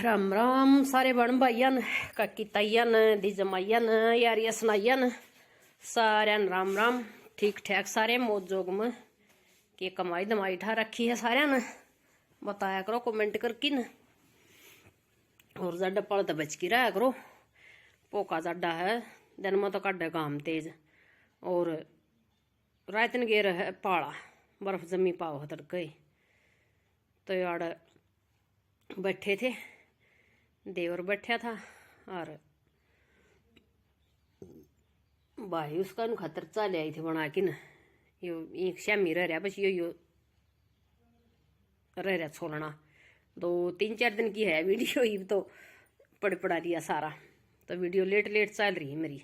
राम राम सारे बन भाईयन काकी ताईयन दी जमाईयन यारिया सुनाईयन सारे राम राम। ठीक ठाक सारे मौज जोग में के कमाई दमाई ठा रखी है सारे ने बताया करो कमेंट करके न। और जड्डा पल तो बच की रहा करो पोका जड्डा है दिन में तो काटे काम तेज और रात ने गेर है पाला बर्फ जमी पाओ तड़के तो यार बैठे थे देवर बैठा था और भाई उसका खतर चाले आई थी बना के न यो एक श्यामी रह रहा बस यो रह रहा छोड़ना 2-3-4 दिन की है वीडियो ही तो पड़ा दिया सारा तो वीडियो लेट चल रही है मेरी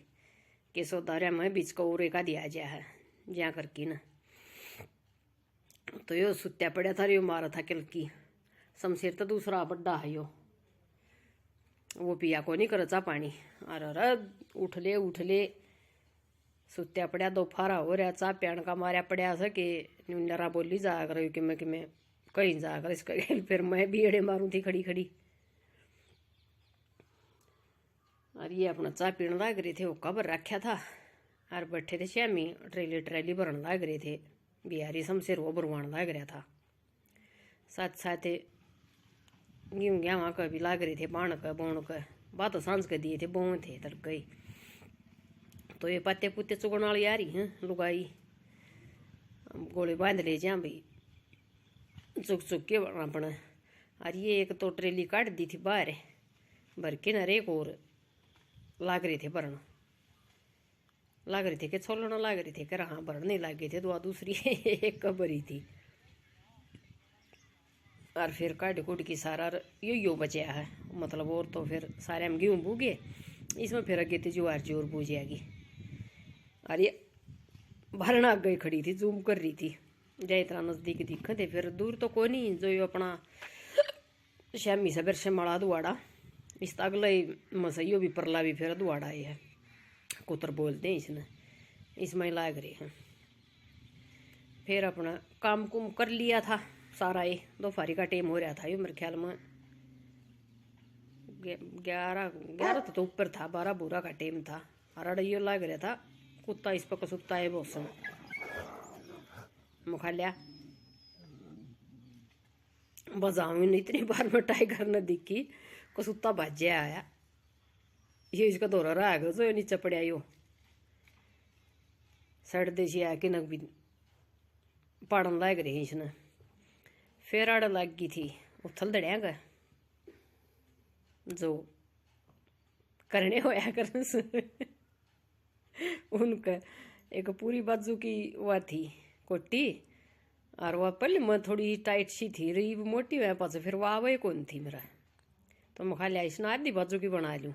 के सौदार्या में बीच को और का दिया जाए है ज्या करके न। तो यो सुत्या पड़ा था यो मारा था कल की शमशेर तो दूसरा बड्डा है यो वो पिया को नहीं करचा पानी अरे उठ ले सुत्या पड़ा दोपहरा हो रहा चा प्याण का मारा पड़ा से कि न्यूनरा बोली जा कर कि मैं कहीं जा कर इसका फिर मैं भी एड़े मारूं थी खड़ी और ये अपना चा पीने लग रहे थे वो कबर रखा था और बैठे थे श्यामी ट्रेली भरन लग रहे थे बिहारी शमशेर वो भरवान लग रहा था साथ गेहूँ वहाँ का भी लाग रहे थे बाण का बोण का बात तो सांझ के दिए थे बोन थे तड़के तो ये पत्ते पुत्ते चुगण वाली आ रही हैं लुगाई गोले बांध ले जा भाई चुक के अपना। और ये एक तो ट्रेली काट दी थी बाहर भर के न एक और लाग रहे थे भरन लाग रहे थे कि छोलना लाग रहे थे कि हाँ भरन नहीं लागे थे दूसरी एक भरी थी और फिर काट कूट की सारा यो बचा है मतलब और तो फिर सारे हम गेहूँ बूगे इसमें फिर अगे थी ज्वार जोर बूझ जाएगी। और ये भरना गई खड़ी थी जूम कर रही थी जय इतना नजदीक दिखे थे फिर दूर तो कोई नहीं जो यो अपना श्यामी से बिरसे मड़ा दुआड़ा इस अगला ही मसैयो भी परला भी फिर दुआड़ा ही है कुतर बोलते हैं इसने इसमें लाग रहे हैं। फिर अपना काम कुम कर लिया था सारा ये दोपहरी का टाइम हो रहा था ये मेरे ख्याल में 11 तो ऊपर था 12 का टाइम था। और यो लग रहा था कुत्ता इस पर कसुत्ता है बहुत समय मुखालिया बजाऊ इतनी बार में टाइगर न दिखी कसुत्ता भाजे आया ये इसका दौरा रहा है जो नीचे पड़ा यो सड़ देशी आके नक भी पढ़न लग रही इसने फिर आड़ लग गई थी उथल दड़िया का जो करने होया कर उनका एक पूरी बाजू की वह थी कोटी और वह पहले मैं थोड़ी टाइट सी थी रही मोटी हुआ पास फिर वह आवे कौन थी मेरा तो मैं खाली इसने आधी बाजू की बना लूँ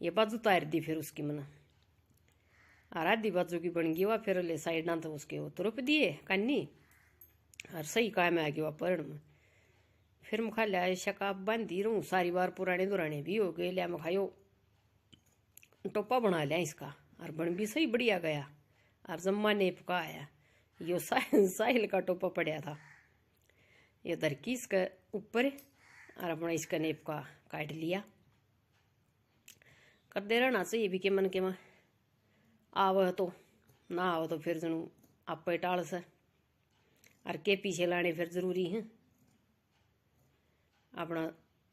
ये बाजू तार दी फिर उसकी मना और आधी बाजू की बन गई वह फिर ले साइड ना तो उसके वो तुरप दिए कन्नी और सही काम आ गया परण में फिर मैं खा लिया शकाब बांधी रहूँ सारी बार पुराने दुराने भी हो गए लिया मैं खायो टोपा बना लिया इसका और बन भी सही बढ़िया गया और जम्मा ने पकाया यो साहिल का टोपा पड़ा था ये दरकी इसका ऊपर और अपना इसका नेप का काट लिया कर दे रहना चाहिए भी के मन के में आव तो ना आव तो फिर जनू आप टाल से और के पीछे लाने फिर जरूरी है अपना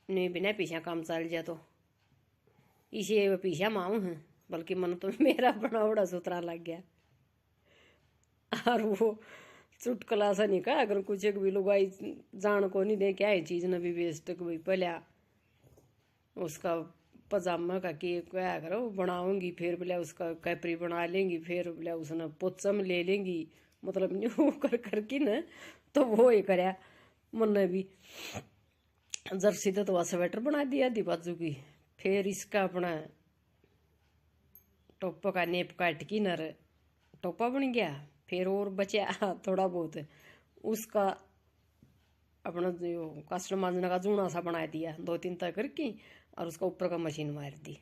नहीं बिना पीछा काम चल जाए तो इसे पीछा माऊँ है बल्कि मन तो मेरा बड़ा बड़ा सुथरा लग गया। और वो चुटकला सा नहीं कहा अगर कुछ एक भी लुगाई जान को नहीं दे क्या है चीज़ न भी वेस्ट भाई पहले उसका पजामा का केक क्या करो बनाऊंगी फिर बोले उसका कैपरी बना लेंगी फिर बोले उसने पोचम ले लेंगी मतलब न्यू करके न तो वो ही कराया मन ने भी जर्सी तो वह स्वेटर बना दिया आधी बाजू की फिर इसका अपना टोपा का नेप काट की नर टोपा बन गया फिर और बचा थोड़ा बहुत उसका अपना जो कास्टर मांजने का जूना सा बना दिया 2-3 तक करके और उसका ऊपर का मशीन मार दी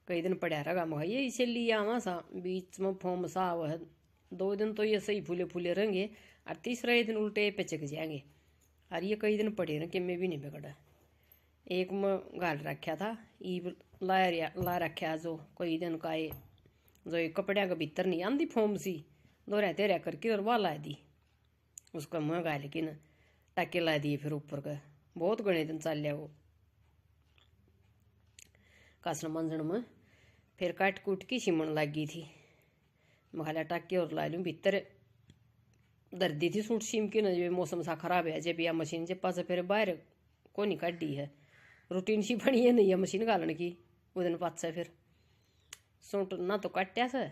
कई दिन पड़ा रहा मैं ये इसे लिया आवा सा बीच में फोम सा वह 2 दिन तो ये सही फूले रहेंगे और तीसरा दिन उल्टे पे चक जाएंगे और ये कई दिन पड़े रहे कि मैं भी नहीं बिगड़ा एक में गाल रखा था ईब ला रखा जो कोई दिन का ये जो एक कपड़े के भीतर नहीं आंदी फोम सी दोहरा तेरा करके और वाह ला दी उसका मुँह गाय लेकिन टाके ला दिए फिर ऊपर का बहुत गणे दिन चल लिया वो कासन मंजन में फिर काट कूट की सिमण लग गई थी मखाला टाके और ला लूँ भीतर दर्दी थी सूट सीम की न मौसम सा खराब है जब या मशीन जब पास फिर बाहर को नहीं काटी है रूटीन सी बनी है नहीं है मशीन घालन की वो दिन पास फिर सूट ना तो काटा से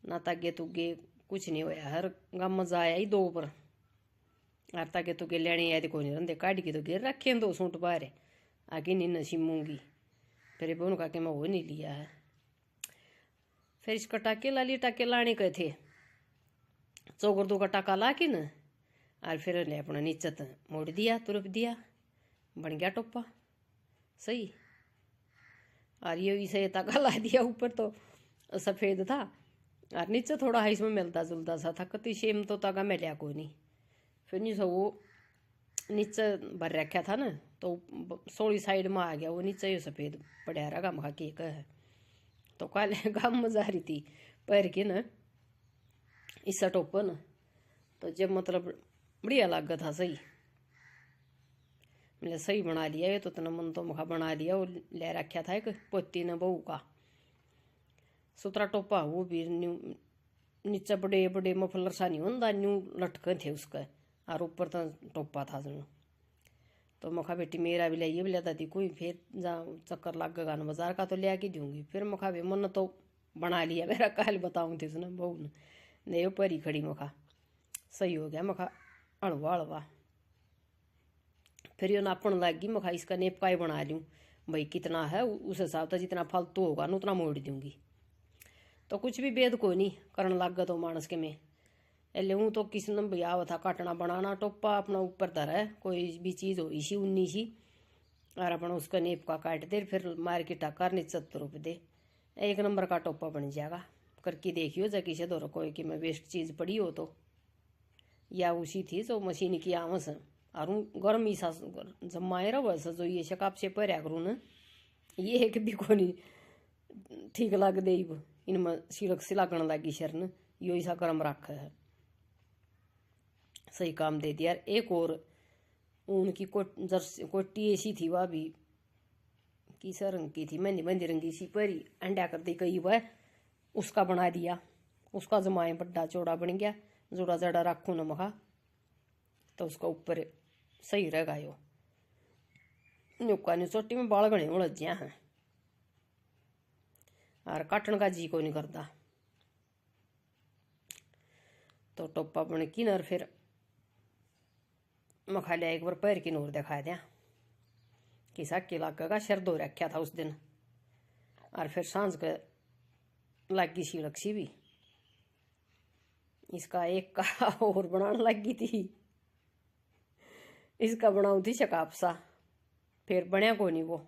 ना तागे तुगे कुछ नहीं होया हर गम मजा आया ही दो पर और तागे तुगे लेने आए तो कोई नहीं रंदे काट के तो गिर रखे दो सूट बाहर आगे नहीं न सिमूंगी फिर बोन का के मैं वो नहीं लिया है फिर इसका टाके ला लिए टाके लाने के थे चौगर दो का टाका ला के न और फिर ले अपना नीचे मोड़ दिया तुरप दिया बन गया टोपा सही और ये इसे टाका ला दिया ऊपर तो सफ़ेद था और नीचे थोड़ा है इसमें मिलता जुलता सा था कति सेम तो तागा मिलिया कोई नहीं फिर नहीं सो वो नीचे भर रखा था ना तो सोली साइड में आ गया वो नीचे ये सफ़ेद पड़ा रहा गम खा केक है तो काले गम मजा रही थी पैर के न इस टोप न तो जब मतलब बढ़िया लगा था सही मैंने सही बना लिया ये तो तना मन तो मुखा बना लिया वो ले रखा था एक पोती ने बहू का सुतरा टोपा वो भी नीचे बड़े बड़े मफलर सा नहीं होता न्यू लटके थे उसका और ऊपर तो टोपा था सुनो तो मखा बेटी मेरा भी लाइए भी लेता थी कोई फिर जहाँ चक्कर लग गया ना बाजार का तो ले आके दूंगी फिर मखा भी मन तो बना लिया मेरा कल बताऊँ थे सुना बहू ने नहीं परी खड़ी मखा सही हो गया मखा अड़वा अड़वा फिर ये नापन लग गई मखा इसका नेप का ही बना लूँ भाई कितना है उस हिसाब से जितना फालतू होगा ना उतना मोड़ दूंगी तो कुछ भी भेद कोई नहीं करने लग गया तो मानस के में एले हूँ तो किसी ने भैया था काटना बनाना टोपा अपना ऊपर धर है कोई भी चीज़ हो इसी उन्नी सी और अपना उसका नेप का काट दे फिर मार्केट आकर नीचे 70 रुपये दे एक नंबर का टोपा बन जाएगा करके देखियो जा किसे दो कोई कि मैं वेस्ट चीज़ पड़ी हो तो या उसी थी जो मशीन की आमस और गर्मी सा जमाए रहो वैसा जो ये शकाप से पर्या करूँ न ये एक भी को नहीं ठीक लग दे इनमें सिलक से लगन लगी शरण यो ऐसा गर्म रखा है सही काम दे दिया एक और ऊन की कोटी ऐसी थी वह भी किस रंग की थी मेहंदी मेहंदी रंगी सी परी अंडा कर दी कई वह उसका बना दिया उसका जमाए बड्डा चौड़ा बन गया जोड़ा जड़ा रखू न मखा तो उसका ऊपर सही रहेगा यो नुक्का ने चोटी में बाल घने उलझ गया हैं और काटन का जी को नहीं करता तो टोपा बन की न फिर मखा लिया एक बार पैर की नूर दिखा दिया किसा के लगेगा शर धो रखा था उस दिन और फिर सांझ के लगी सी लक्सी भी इसका एक का और बनाने लगी थी इसका बनाऊ थी शकाप सा फिर बनया को नहीं वो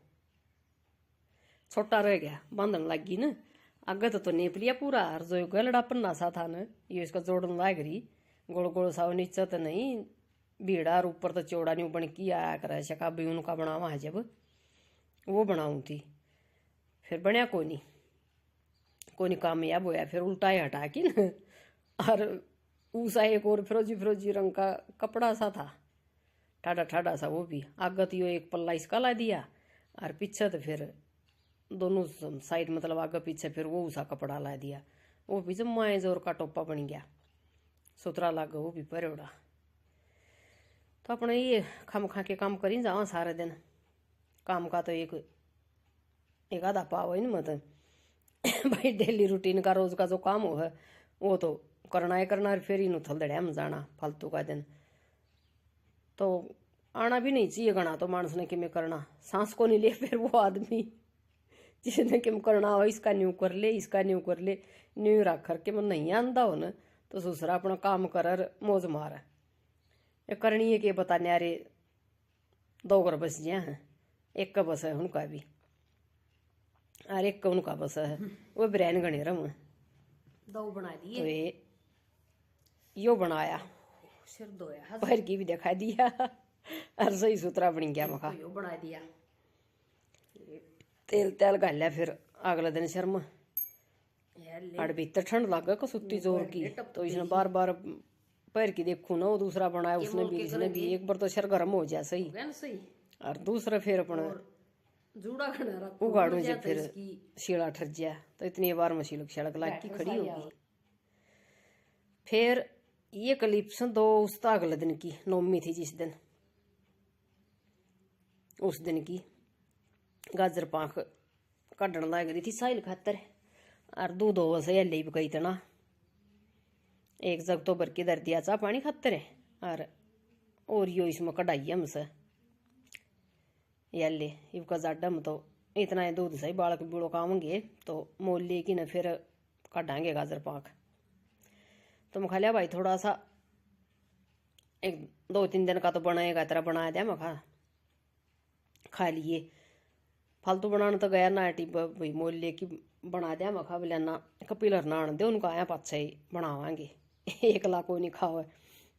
छोटा रह गया बांधन लगी न आगे तो नेप लिया पूरा और जो गलड़ा पन्ना सा था न ये इसका जोड़न लाग रही गोल गोल सा नीचे तो नहीं भीड़ा और ऊपर तो चौड़ा नहीं बन की आया कर शका भी उनका बनावा है जब वो बनाऊँ थी फिर बनया को नहीं कामयाब होया फिर उल्टा ही हटा की न और ऊसा एक और फिरोजी फिरोजी रंग का कपड़ा सा था ठाडा ठाडा सा वो भी आगे तो यो एक पल्ला इसका ला दिया और पीछे तो फिर दोनों साइड मतलब आगे पीछे फिर वो उसा कपड़ा ला दिया वो भी जब माए जोर का टोपा बन गया सुतरा लाग वो भी परोड़ा तो अपने ये खम खा के काम करी जाओ सारे दिन काम का तो एक आधा पाव है ना मतलब भाई डेली रूटीन का रोज का जो काम हो है वो तो करना है करना फिर इन थल दड़िया में जाना फालतू का दिन तो आना भी नहीं चाहिए गणा तो मानस ने कि मैं करना सांस को नहीं ले फिर वो आदमी जिसने कि करना हो इसका न्यू कर ले इसका न्यू कर ले न्यू रख करके मैं नहीं आंदा हो न तो दूसरा अपना काम कर मौज मार ये करनी है कि बताने अरे 2 घर बस गया हैं एक का बस है उनका भी और एक का उनका बस है वो ब्रैन गणे रम 2 बना दिए तो यो बनाया सिर धोया पैर की भी दिखा दिया और सही सुथरा बन गया मखा यो बना दिया तेल त्याल गालिया फिर अगले दिन शर्मा अड़ भीतर ठंड लग को सुती जोर की, तो इसने बार बार पैर की देखू ना, वो दूसरा बनाया उसने भी, इसने भी। एक बार तो शर गर्म हो जाए सही, और दूसरा फिर अपना उगाड़ू जब फिर शीला ठर जाए, तो इतनी बार मशीन सड़क लाग की खड़ी होगी। फिर ये क्लिप से दो उस अगले दिन की नौमी थी, जिस दिन उस दिन की गाजर पाक कढ़न लग रही थी साहिल खातर, और दूध हो से ले भी गई तना 1 जग तो भर के दर दिया चाह पानी खातर है, और यो इसमें कढ़ाई हमसे या ले इवका जाडम, तो इतना ही दूध सही बालक बूढ़ो कामंगे तो मोल ले की न फिर कढ़ांगे गाजर पाक। तो मैं खा लिया भाई थोड़ा सा, 1-2-3 दिन का तो बनाएगा, तरह बनाया दिया मैं खा लिए। फालतू बनाने तो गया ना टिप भाई मोल ले की बना दिया मैं खा बोलिया ना कपिलर ना आने दे उनको, आया पाछा ही बनावांगे 1 लाख को नहीं खाओ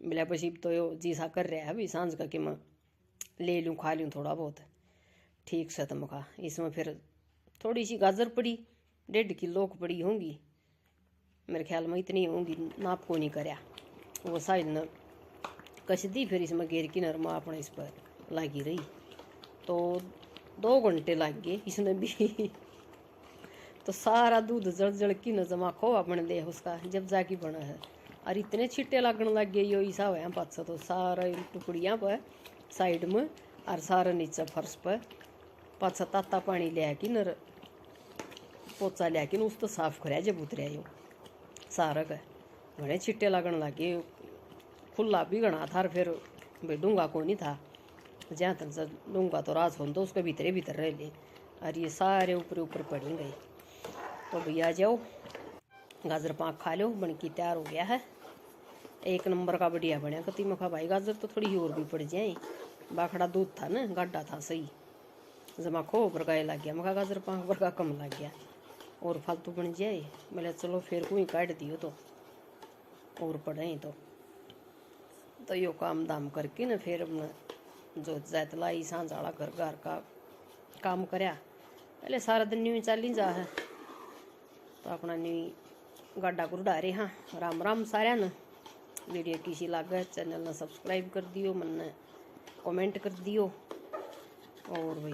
बोलिया पसी तो यो जी सा कर रहा है अभी सांझ का कि मैं ले लूँ खा लूँ थोड़ा बहुत, ठीक से। तो मैं खा इसमें फिर थोड़ी सी गाजर पड़ी, 1.5 किलो की पड़ी होंगी मेरे ख्याल में, इतनी होंगी, नाप को नहीं करया। वो साइड ने कस दी, फिर इसमें घेर की नरमा अपने इस पर लगी रही, तो 2 घंटे लग गए इसने भी तो सारा दूध जल जल की न जमा खो अपने दे उसका जब जाके बना है, और इतने छिट्टे लगने लग गए यो हिसाब है पाछा, तो सारा टुकड़ियाँ पर साइड में और सारा नीचे फर्श पर पाछा ताता पानी लिया कि न पोचा लिया कि उस तो साफ कराया जब उतरिया यो सारा का घने छिट्टे लगने लगे। खुला भी घना था, फिर भाई डूंगा को नहीं था, जहाँ तक से डूंगा तो राज हो तो उसके भीतरे भीतर रह ले, और ये सारे ऊपर ऊपर पड़ी गई। तो भैया जाओ गाजर पाक खा लो, बन की तैयार हो गया है, 1 नंबर का बढ़िया बनया। कती में खा भाई गाजर तो थोड़ी और भी पड़ जाए, बाखड़ा दूध था ना, गाढ़ा था सही, जमा खो ऊपर गाय लग गया, मखा गाजर पाक पर का कम लग गया और फालतू बन जाए। मैंने चलो फिर कोई काट दियो तो और पड़े तो यो काम दाम करके न फिर जो जैतलाई सांझ वाला घर घर का काम करया, पहले सारा दिन न्यू चली जा है, तो अपना न्यू गाडा गुरडा रहे। हाँ राम राम सारे न, वीडियो किसी लागे चैनल ने सब्सक्राइब कर दियो, मन कमेंट कर दियो, और भाई